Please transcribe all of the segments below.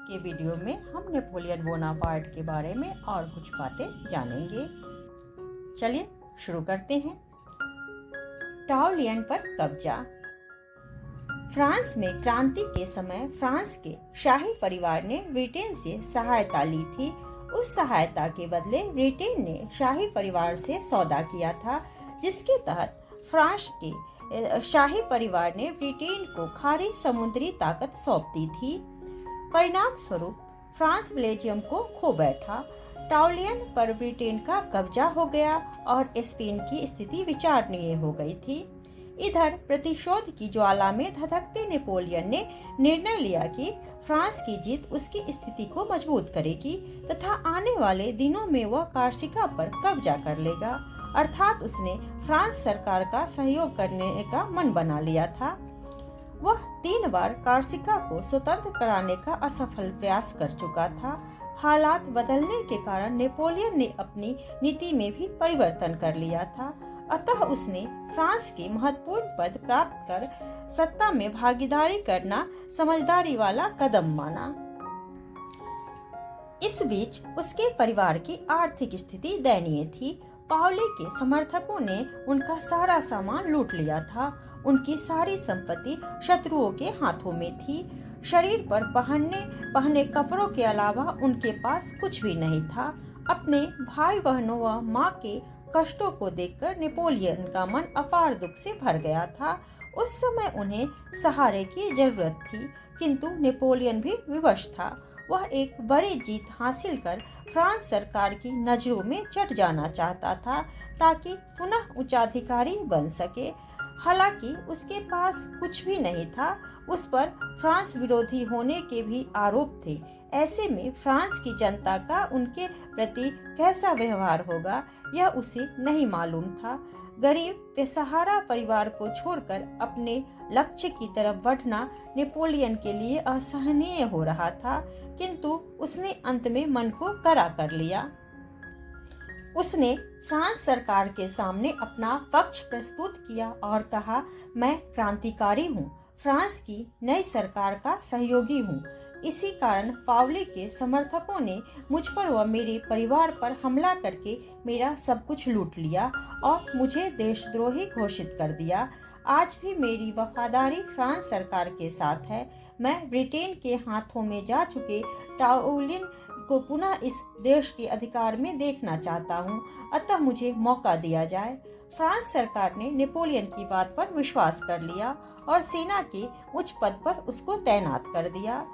के वीडियो में हम नेपोलियन बोनापार्ट के बारे में और कुछ बातें जानेंगे। चलिए शुरू करते हैं। टाउलियन पर कब्जा। फ्रांस में क्रांति के समय फ्रांस के शाही परिवार ने ब्रिटेन से सहायता ली थी। उस सहायता के बदले ब्रिटेन ने शाही परिवार से सौदा किया था, जिसके तहत फ्रांस के शाही परिवार ने ब्रिटेन को खारी समुद्री ताकत सौंप दी थी। परिणाम स्वरूप फ्रांस बेल्जियम को खो बैठा। टाउलियन पर ब्रिटेन का कब्जा हो गया और स्पेन की स्थिति विचारणीय हो गई थी। इधर प्रतिशोध की ज्वाला में धधकते नेपोलियन ने निर्णय लिया कि फ्रांस की जीत उसकी स्थिति को मजबूत करेगी तथा आने वाले दिनों में वह कार्सिका पर कब्जा कर लेगा। अर्थात उसने फ्रांस सरकार का सहयोग करने का मन बना लिया था। वह 3 बार कार्सिका को स्वतंत्र कराने का असफल प्रयास कर चुका था। हालात बदलने के कारण नेपोलियन ने अपनी नीति में भी परिवर्तन कर लिया था। अतः उसने फ्रांस के महत्वपूर्ण पद प्राप्त कर सत्ता में भागीदारी करना समझदारी वाला कदम माना। इस बीच उसके परिवार की आर्थिक स्थिति दयनीय थी। पाउली के समर्थकों ने उनका सारा सामान लूट लिया था। उनकी सारी संपत्ति शत्रुओं के हाथों में थी। शरीर पर पहने कपड़ों के अलावा उनके पास कुछ भी नहीं था। अपने भाई बहनों व माँ के कष्टों को देखकर नेपोलियन का मन अपार दुख से भर गया था। उस समय उन्हें सहारे की जरूरत थी, किंतु नेपोलियन भी विवश था। वह एक बड़ी जीत हासिल कर फ्रांस सरकार की नजरों में चढ़ जाना चाहता था, ताकि पुनः उच्चाधिकारी बन सके। हालांकि उसके पास कुछ भी नहीं था। उस पर फ्रांस विरोधी होने के भी आरोप थे। ऐसे में फ्रांस की जनता का उनके प्रति कैसा व्यवहार होगा, यह उसे नहीं मालूम था। गरीब बेसहारा परिवार को छोड़कर अपने लक्ष्य की तरफ बढ़ना नेपोलियन के लिए असहनीय हो रहा था, किंतु उसने अंत में मन को कड़ा कर लिया। उसने फ्रांस सरकार के सामने अपना पक्ष प्रस्तुत किया और कहा, मैं क्रांतिकारी हूँ, फ्रांस की नई सरकार का सहयोगी हूँ। इसी कारण पाउली के समर्थकों ने मुझ पर व मेरे परिवार पर हमला करके मेरा सब कुछ लूट लिया और मुझे देशद्रोही घोषित कर दिया। आज भी मेरी वफादारी फ्रांस सरकार के साथ है। मैं ब्रिटेन के हाथों में जा चुके टाउलिन को पुनः इस देश के अधिकार में देखना चाहता हूँ, अतः मुझे मौका दिया जाए। फ्रांस सरकार ने नेपोलियन की बात पर विश्वास कर लिया और सेना के उच्च पद पर उसको तैनात कर दिया।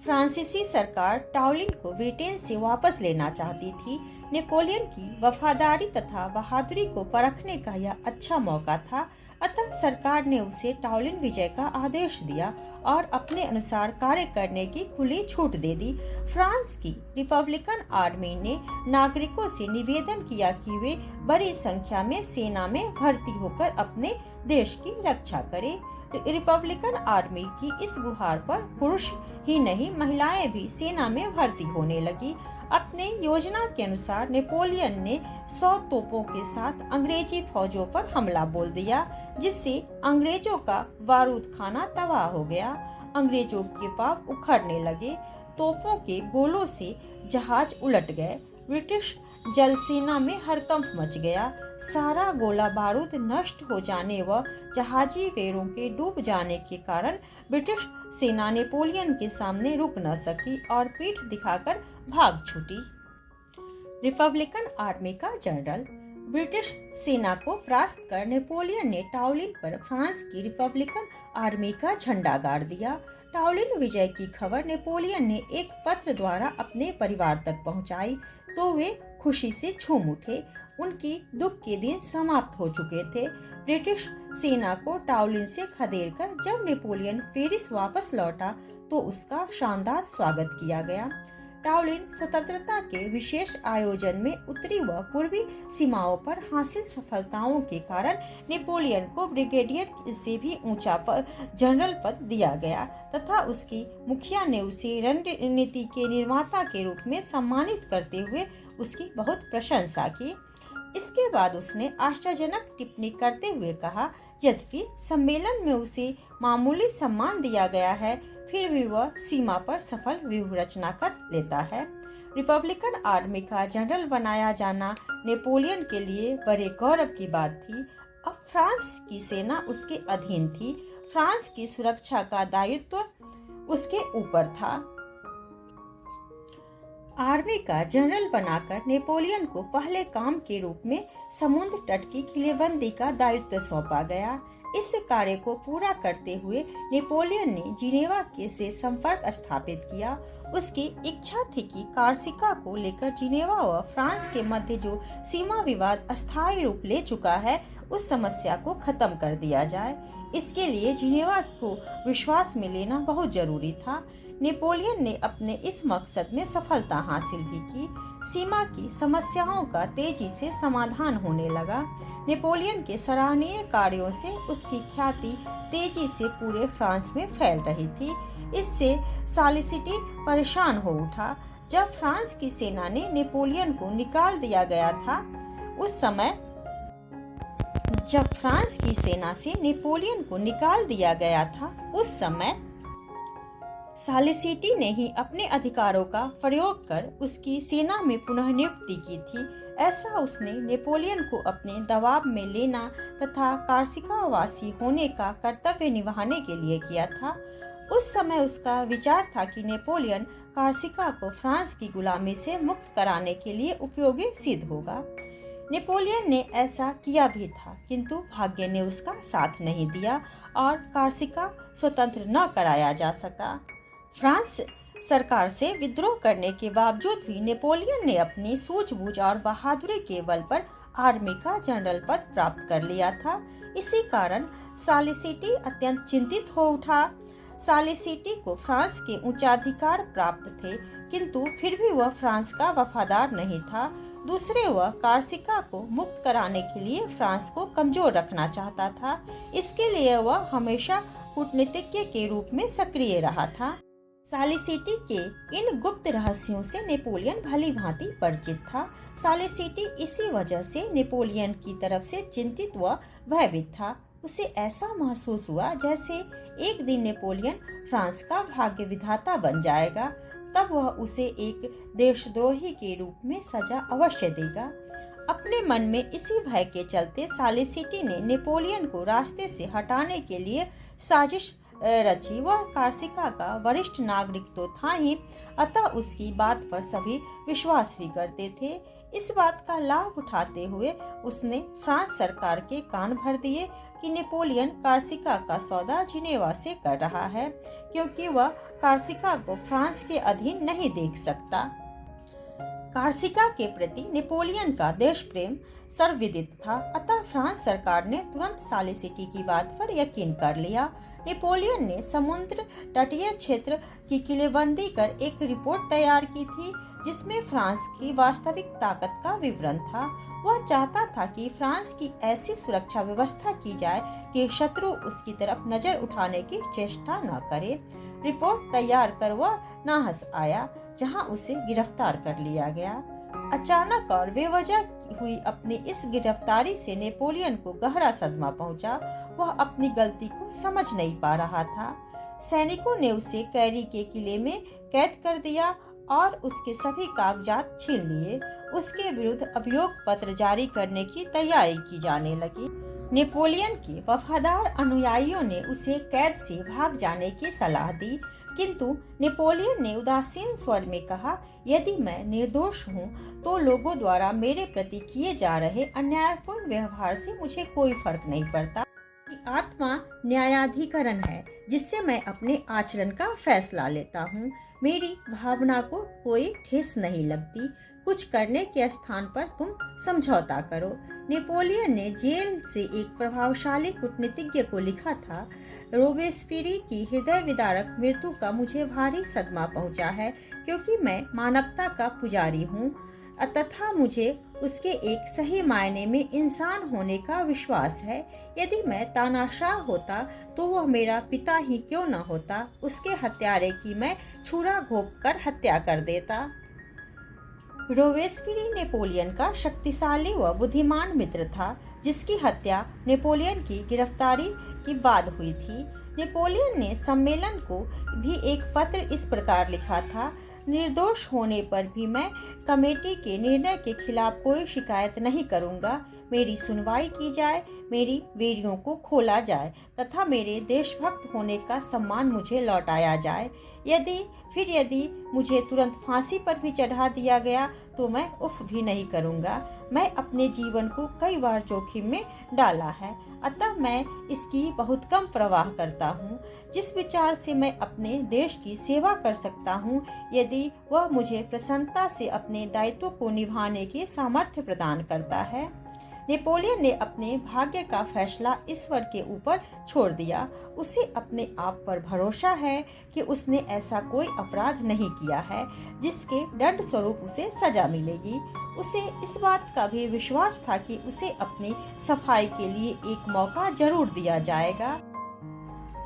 फ्रांसीसी सरकार टाउलिन को ब्रिटेन से वापस लेना चाहती थी। नेपोलियन की वफादारी तथा बहादुरी को परखने का यह अच्छा मौका था। अतः सरकार ने उसे टाउलिन विजय का आदेश दिया और अपने अनुसार कार्य करने की खुली छूट दे दी। फ्रांस की रिपब्लिकन आर्मी ने नागरिकों से निवेदन किया कि वे बड़ी संख्या में सेना में भर्ती होकर अपने देश की रक्षा करें। रिपब्लिकन आर्मी की इस गुहार पर पुरुष ही नहीं, महिलाएं भी सेना में भर्ती होने लगी। अपने योजना के अनुसार नेपोलियन ने 100 तोपों के साथ अंग्रेजी फौजों पर हमला बोल दिया, जिससे अंग्रेजों का बारूद खाना तबाह हो गया। अंग्रेजों के पांव उखड़ने लगे। तोपों के गोलों से जहाज उलट गए। ब्रिटिश जल सेना में हड़कंप मच गया। सारा गोला बारूद नष्ट हो जाने व जहाजी वेरों के डूब जाने के कारण ब्रिटिश सेना नेपोलियन के सामने रुक न सकी और पीठ दिखाकर भाग छूटी। रिपब्लिकन आर्मी का जनरल। ब्रिटिश सेना को परास्त कर नेपोलियन ने टाउलिन पर फ्रांस की रिपब्लिकन आर्मी का झंडा गाड़ दिया। टाउलिन विजय की खबर नेपोलियन ने एक पत्र द्वारा अपने परिवार तक पहुंचाई तो वे खुशी से झूम उठे। उनकी दुख के दिन समाप्त हो चुके थे। ब्रिटिश सेना को टाउलिन से खदेड़कर जब नेपोलियन पेरिस वापस लौटा तो उसका शानदार स्वागत किया गया। टाउलिन स्वतंत्रता के विशेष आयोजन में उत्तरी व पूर्वी सीमाओं पर हासिल सफलताओं के कारण नेपोलियन को ब्रिगेडियर से भी ऊंचा जनरल पद दिया गया तथा उसकी मुखिया ने उसे रणनीति के निर्माता के रूप में सम्मानित करते हुए उसकी बहुत प्रशंसा की। इसके बाद उसने आश्चर्यजनक टिप्पणी करते हुए कहा, यद्यपि सम्मेलन में उसे मामूली सम्मान दिया गया है, फिर भी वह सीमा पर सफल व्यूह रचना कर लेता है। रिपब्लिकन आर्मी का जनरल बनाया जाना नेपोलियन के लिए बड़े गौरव की बात थी। अब फ्रांस की सेना उसके अधीन थी। फ्रांस की सुरक्षा का दायित्व उसके ऊपर था। आर्मी का जनरल बनाकर नेपोलियन को पहले काम के रूप में समुद्र तट की किलेबंदी का दायित्व सौंपा गया। इस कार्य को पूरा करते हुए नेपोलियन ने जिनेवा के से संपर्क स्थापित किया। उसकी इच्छा थी कि कार्सिका को लेकर जिनेवा व फ्रांस के मध्य जो सीमा विवाद अस्थायी रूप ले चुका है, उस समस्या को खत्म कर दिया जाए। इसके लिए जिनेवा को विश्वास में लेना बहुत जरूरी था। नेपोलियन ने अपने इस मकसद में सफलता हासिल भी की। सीमा की समस्याओं का तेजी से समाधान होने लगा। नेपोलियन के सराहनीय कार्यों से उसकी ख्याति तेजी से पूरे फ्रांस में फैल रही थी। इससे सालिसिटी परेशान हो उठा। जब फ्रांस की सेना ने नेपोलियन को निकाल दिया गया था, उस समय जब फ्रांस की सेना से नेपोलियन को निकाल दिया गया था, उस समय सालिसिटी ने ही अपने अधिकारों का प्रयोग कर उसकी सेना में पुनः नियुक्ति की थी। ऐसा उसने नेपोलियन को अपने दबाव में लेना तथा कार्सिका वासी होने का कर्तव्य निभाने के लिए किया था। उस समय उसका विचार था कि नेपोलियन कार्सिका को फ्रांस की गुलामी से मुक्त कराने के लिए उपयोगी सिद्ध होगा। नेपोलियन ने ऐसा किया भी था, किंतु भाग्य ने उसका साथ नहीं दिया और कार्सिका स्वतंत्र न कराया जा सका। फ्रांस सरकार से विद्रोह करने के बावजूद भी नेपोलियन ने अपनी सूझबूझ और बहादुरी के बल पर आर्मी का जनरल पद प्राप्त कर लिया था। इसी कारण सालिसिटी अत्यंत चिंतित हो उठा। सालिसिटी को फ्रांस के उच्चाधिकार प्राप्त थे, किंतु फिर भी वह फ्रांस का वफादार नहीं था। दूसरे वह कार्सिका को मुक्त कराने के लिए फ्रांस को कमजोर रखना चाहता था। इसके लिए वह हमेशा कूटनीतिज्ञ के रूप में सक्रिय रहा था। सालिसिटी के इन गुप्त रहस्यों से नेपोलियन भली भांति परिचित था। सालिसिटी इसी वजह से नेपोलियन की तरफ से चिंतित व भयभीत था। उसे ऐसा महसूस हुआ जैसे एक दिन नेपोलियन फ्रांस का भाग्य विधाता बन जाएगा, तब वह उसे एक देशद्रोही के रूप में सजा अवश्य देगा। अपने मन में इसी भय के चलते सालिसिटी ने नेपोलियन को रास्ते से हटाने के लिए साजिश रची। वह कार्सिका का वरिष्ठ नागरिक तो था ही, अतः उसकी बात पर सभी विश्वास भी करते थे। इस बात का लाभ उठाते हुए उसने फ्रांस सरकार के कान भर दिए कि नेपोलियन कार्सिका का सौदा जिनेवा से कर रहा है, क्योंकि वह कार्सिका को फ्रांस के अधीन नहीं देख सकता। कार्सिका के प्रति नेपोलियन का देश प्रेम सर्वविदित था, अतः फ्रांस सरकार ने तुरंत सालिसिटी की बात पर यकीन कर लिया। नेपोलियन ने समुद्र तटीय क्षेत्र की किलेबंदी कर एक रिपोर्ट तैयार की थी, जिसमें फ्रांस की वास्तविक ताकत का विवरण था। वह चाहता था कि फ्रांस की ऐसी सुरक्षा व्यवस्था की जाए कि शत्रु उसकी तरफ नजर उठाने की चेष्टा न करे। रिपोर्ट तैयार कर वह नाहस आया, जहां उसे गिरफ्तार कर लिया गया। अचानक और बेवजह हुई अपनी इस गिरफ्तारी से नेपोलियन को गहरा सदमा पहुंचा। वह अपनी गलती को समझ नहीं पा रहा था। सैनिकों ने उसे कैरी के किले में कैद कर दिया और उसके सभी कागजात छीन लिए। उसके विरुद्ध अभियोग पत्र जारी करने की तैयारी की जाने लगी। नेपोलियन के वफादार अनुयायियों ने उसे कैद से भाग जाने की सलाह दी, किंतु नेपोलियन ने उदासीन स्वर में कहा, यदि मैं निर्दोष हूँ तो लोगों द्वारा मेरे प्रति किए जा रहे अन्यायपूर्ण व्यवहार से मुझे कोई फर्क नहीं पड़ता। आत्मा न्यायाधिकरण है जिससे मैं अपने आचरण का फैसला लेता हूँ। मेरी भावना को कोई ठेस नहीं लगती। कुछ करने के स्थान पर तुम समझौता करो। नेपोलियन ने जेल से एक प्रभावशाली कूटनीतिज्ञ को लिखा था, रोबेस्पियरी की हृदय विदारक मृत्यु का मुझे भारी सदमा पहुंचा है, क्योंकि मैं मानवता का पुजारी हूँ तथा मुझे उसके एक सही मायने में इंसान होने का विश्वास है। यदि मैं तानाशाह होता तो वह मेरा पिता ही क्यों न होता। उसके हत्यारे की मैं छुरा घोंप कर हत्या कर देता। रोबेस्पियरी नेपोलियन का शक्तिशाली व बुद्धिमान मित्र था, जिसकी हत्या नेपोलियन की गिरफ्तारी के बाद हुई थी। नेपोलियन ने सम्मेलन को भी एक पत्र इस प्रकार लिखा था: निर्दोष होने पर भी मैं कमेटी के निर्णय के खिलाफ कोई शिकायत नहीं करूंगा। मेरी सुनवाई की जाए, मेरी बेड़ियों को खोला जाए तथा मेरे देशभक्त होने का सम्मान मुझे लौटाया जाए। यदि मुझे तुरंत फांसी पर भी चढ़ा दिया गया तो मैं उफ भी नहीं करूंगा। मैं अपने जीवन को कई बार जोखिम में डाला है, अतः मैं इसकी बहुत कम परवाह करता हूँ। जिस विचार से मैं अपने देश की सेवा कर सकता हूँ, यदि वह मुझे प्रसन्नता से अपने दायित्व को निभाने की सामर्थ्य प्रदान करता है। नेपोलियन ने अपने भाग्य का फैसला ईश्वर के ऊपर छोड़ दिया। उसे अपने आप पर भरोसा है कि उसने ऐसा कोई अपराध नहीं किया है जिसके दंड स्वरूप उसे सजा मिलेगी। उसे इस बात का भी विश्वास था कि उसे अपनी सफाई के लिए एक मौका जरूर दिया जाएगा।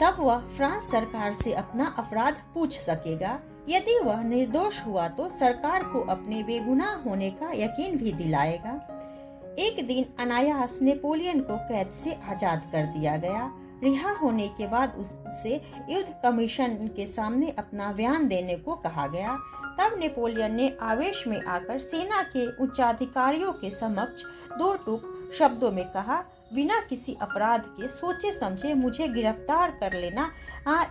तब वह फ्रांस सरकार से अपना अपराध पूछ सकेगा। यदि वह निर्दोष हुआ तो सरकार को अपने बेगुनाह होने का यकीन भी दिलाएगा। एक दिन अनायास नेपोलियन को कैद से आजाद कर दिया गया। रिहा होने के बाद उसे युद्ध कमीशन के सामने अपना बयान देने को कहा गया। तब नेपोलियन ने आवेश में आकर सेना के उच्चाधिकारियों के समक्ष दो टूक शब्दों में कहा: बिना किसी अपराध के सोचे समझे मुझे गिरफ्तार कर लेना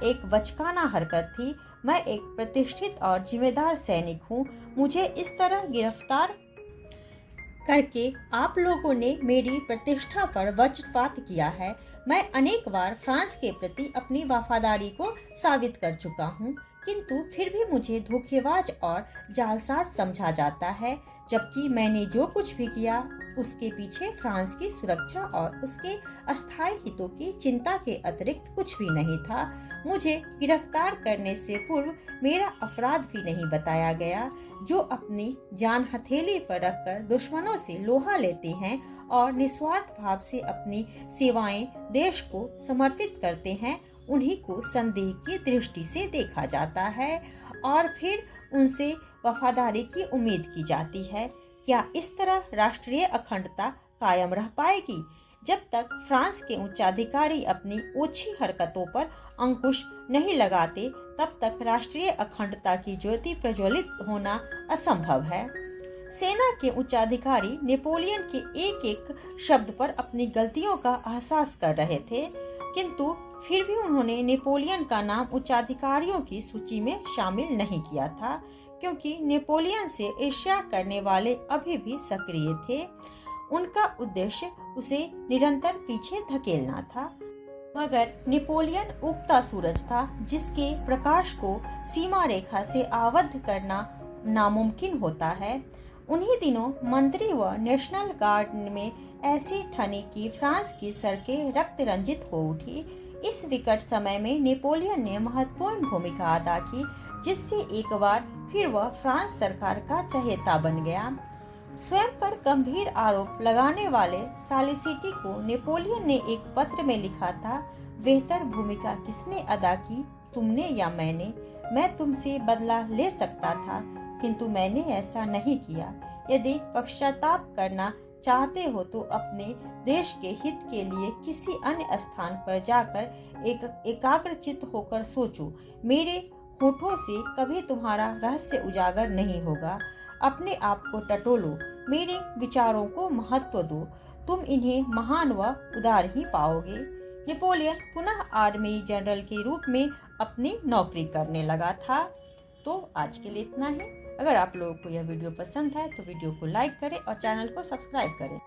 एक बचकाना हरकत थी। मैं एक प्रतिष्ठित और जिम्मेदार सैनिक हूँ। मुझे इस तरह गिरफ्तार करके आप लोगों ने मेरी प्रतिष्ठा पर वज्रपात किया है। मैं अनेक बार फ्रांस के प्रति अपनी वफादारी को साबित कर चुका हूँ, किंतु फिर भी मुझे धोखेबाज और जालसाज समझा जाता है, जबकि मैंने जो कुछ भी किया उसके पीछे फ्रांस की सुरक्षा और उसके अस्थायी हितों की चिंता के अतिरिक्त कुछ भी नहीं था। मुझे गिरफ्तार करने से पूर्व मेरा अपराध भी नहीं बताया गया। जो अपनी जान हथेली पर रखकर दुश्मनों से लोहा लेते हैं और निस्वार्थ भाव से अपनी सेवाएं देश को समर्पित करते हैं, उन्हीं को संदेह की दृष्टि से देखा जाता है और फिर उनसे वफादारी की उम्मीद की जाती है। क्या इस तरह राष्ट्रीय अखंडता कायम रह पाएगी? जब तक फ्रांस के उच्चाधिकारी अपनी ओछी हरकतों पर अंकुश नहीं लगाते, तब तक राष्ट्रीय अखंडता की ज्योति प्रज्वलित होना असंभव है। सेना के उच्चाधिकारी नेपोलियन के एक एक शब्द पर अपनी गलतियों का एहसास कर रहे थे, किंतु फिर भी उन्होंने नेपोलियन का नाम उच्चाधिकारियों की सूची में शामिल नहीं किया था, क्योंकि नेपोलियन से ईर्ष्या करने वाले अभी भी सक्रिय थे। उनका उद्देश्य उसे निरंतर पीछे धकेलना था। मगर नेपोलियन उगता सूरज था, जिसके प्रकाश को सीमा रेखा से आबद्ध करना नामुमकिन होता है। उन्हीं दिनों मंत्री व नेशनल गार्ड में ऐसी ठनी कि फ्रांस की सड़कें रक्त रंजित हो उठी। इस विकट समय में नेपोलियन ने महत्वपूर्ण भूमिका अदा की, जिससे एक बार फिर वह फ्रांस सरकार का चहेता बन गया। स्वयं पर गंभीर आरोप लगाने वाले सालिसिटी को नेपोलियन ने एक पत्र में लिखा था: बेहतर भूमिका किसने अदा की, तुमने या मैंने? मैं तुमसे बदला ले सकता था, किंतु मैंने ऐसा नहीं किया। यदि पश्चाताप करना चाहते हो तो अपने देश के हित के लिए किसी अन्य स्थान पर जाकर एकाग्रचित्त होकर सोचो। मेरे होठों से कभी तुम्हारा रहस्य उजागर नहीं होगा। अपने आप को टटोलो, मेरे विचारों को महत्व दो, तुम इन्हें महान व उदार ही पाओगे। नेपोलियन पुनः आर्मी जनरल के रूप में अपनी नौकरी करने लगा था। तो आज के लिए इतना ही। अगर आप लोगों को यह वीडियो पसंद है तो वीडियो को लाइक करें और चैनल को सब्सक्राइब करें।